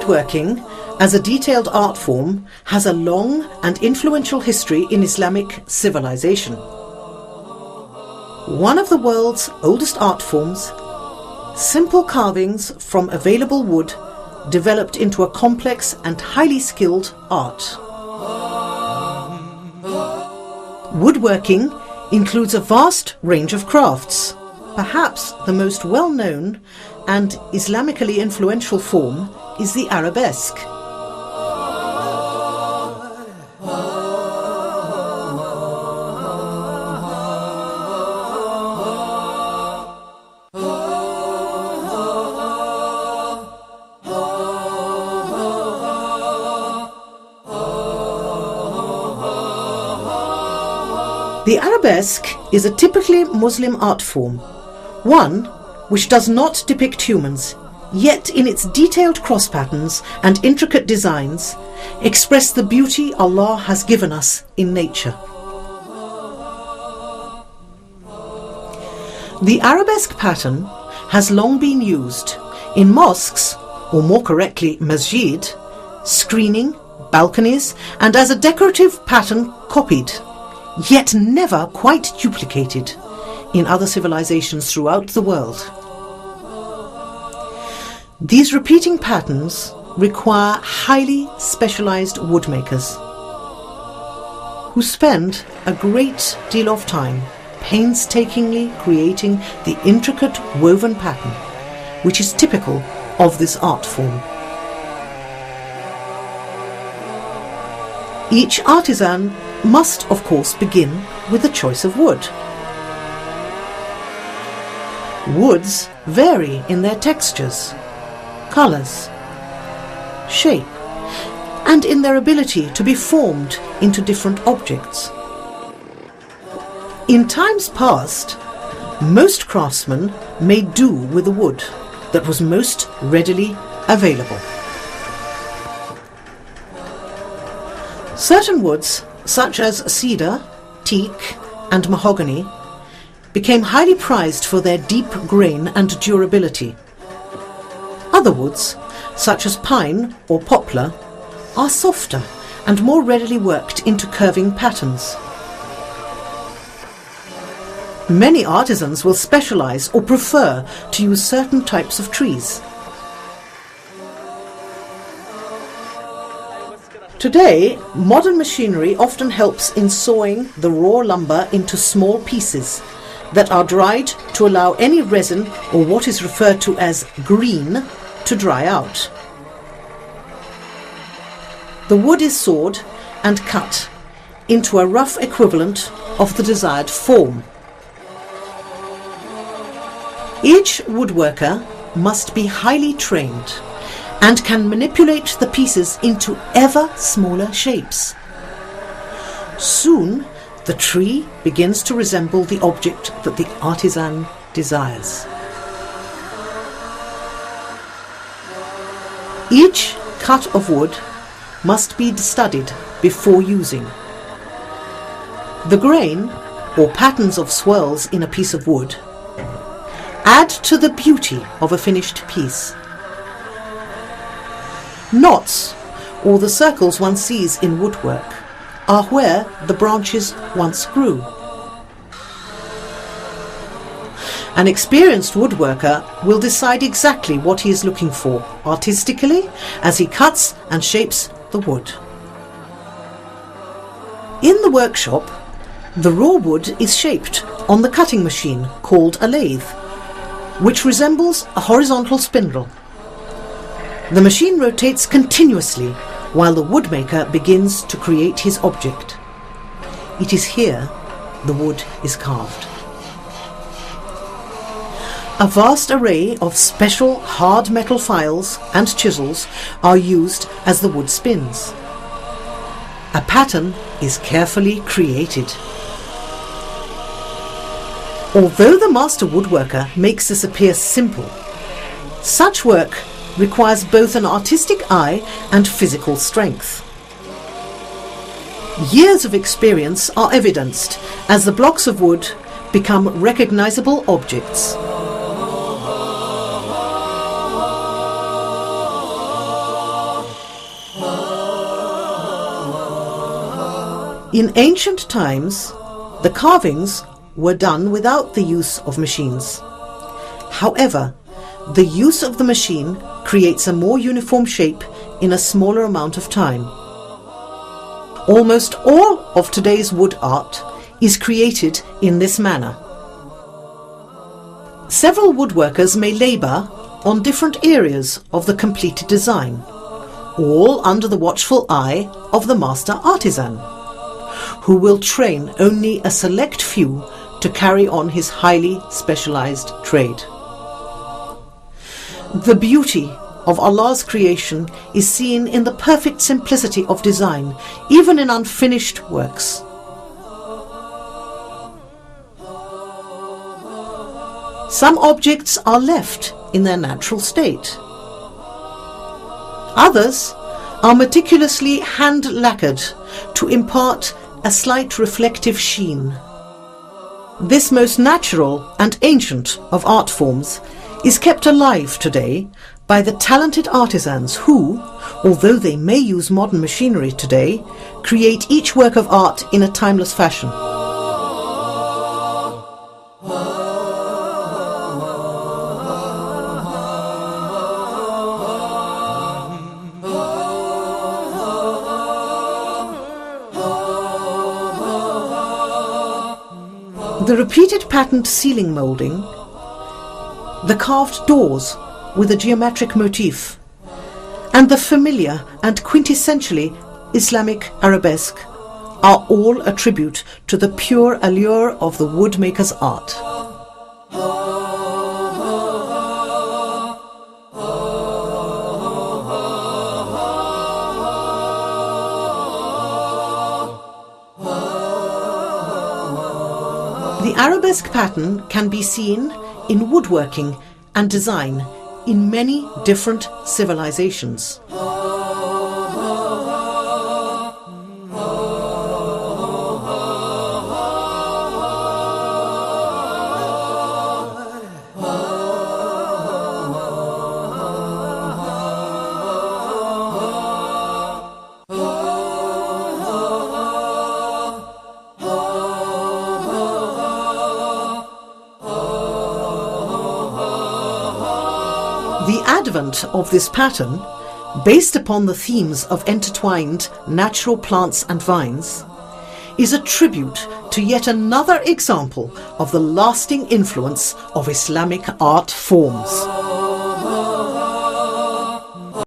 Woodworking, as a detailed art form, has a long and influential history in Islamic civilization. One of the world's oldest art forms, simple carvings from available wood developed into a complex and highly skilled art. Woodworking includes a vast range of crafts. Perhaps the most well-known and Islamically influential form is the arabesque. The arabesque is a typically Muslim art form, one which does not depict humans, yet in its detailed cross patterns and intricate designs express the beauty Allah has given us in nature. The arabesque pattern has long been used in mosques, or more correctly masjid, screening, balconies, and as a decorative pattern copied, yet never quite duplicated, in other civilizations throughout the world. These repeating patterns require highly specialized woodmakers who spend a great deal of time painstakingly creating the intricate woven pattern which is typical of this art form. Each artisan must, of course, begin with the choice of wood. Woods vary in their textures, colors, shape, and in their ability to be formed into different objects. In times past, most craftsmen made do with the wood that was most readily available. Certain woods, such as cedar, teak, and mahogany, became highly prized for their deep grain and durability. Other woods, such as pine or poplar, are softer and more readily worked into curving patterns. Many artisans will specialize or prefer to use certain types of trees. Today, modern machinery often helps in sawing the raw lumber into small pieces that are dried to allow any resin or what is referred to as green to dry out. The wood is sawed and cut into a rough equivalent of the desired form. Each woodworker must be highly trained and can manipulate the pieces into ever smaller shapes. Soon, the tree begins to resemble the object that the artisan desires. Each cut of wood must be studied before using. The grain, or patterns of swirls in a piece of wood, add to the beauty of a finished piece. Knots, or the circles one sees in woodwork, are where the branches once grew. An experienced woodworker will decide exactly what he is looking for artistically as he cuts and shapes the wood. In the workshop, the raw wood is shaped on the cutting machine called a lathe, which resembles a horizontal spindle. The machine rotates continuously while the woodmaker begins to create his object. It is here the wood is carved. A vast array of special hard metal files and chisels are used as the wood spins. A pattern is carefully created. Although the master woodworker makes this appear simple, such work requires both an artistic eye and physical strength. Years of experience are evidenced as the blocks of wood become recognizable objects. In ancient times, the carvings were done without the use of machines. However, the use of the machine creates a more uniform shape in a smaller amount of time. Almost all of today's wood art is created in this manner. Several woodworkers may labour on different areas of the completed design, all under the watchful eye of the master artisan, who will train only a select few to carry on his highly specialized trade. The beauty of Allah's creation is seen in the perfect simplicity of design, even in unfinished works. Some objects are left in their natural state. Others are meticulously hand-lacquered to impart a slight reflective sheen. This most natural and ancient of art forms is kept alive today by the talented artisans who, although they may use modern machinery today, create each work of art in a timeless fashion. The repeated patterned ceiling moulding, the carved doors with a geometric motif, and the familiar and quintessentially Islamic arabesque are all a tribute to the pure allure of the woodmaker's art. The arabesque pattern can be seen in woodworking and design in many different civilizations. The advent of this pattern, based upon the themes of intertwined natural plants and vines, is a tribute to yet another example of the lasting influence of Islamic art forms.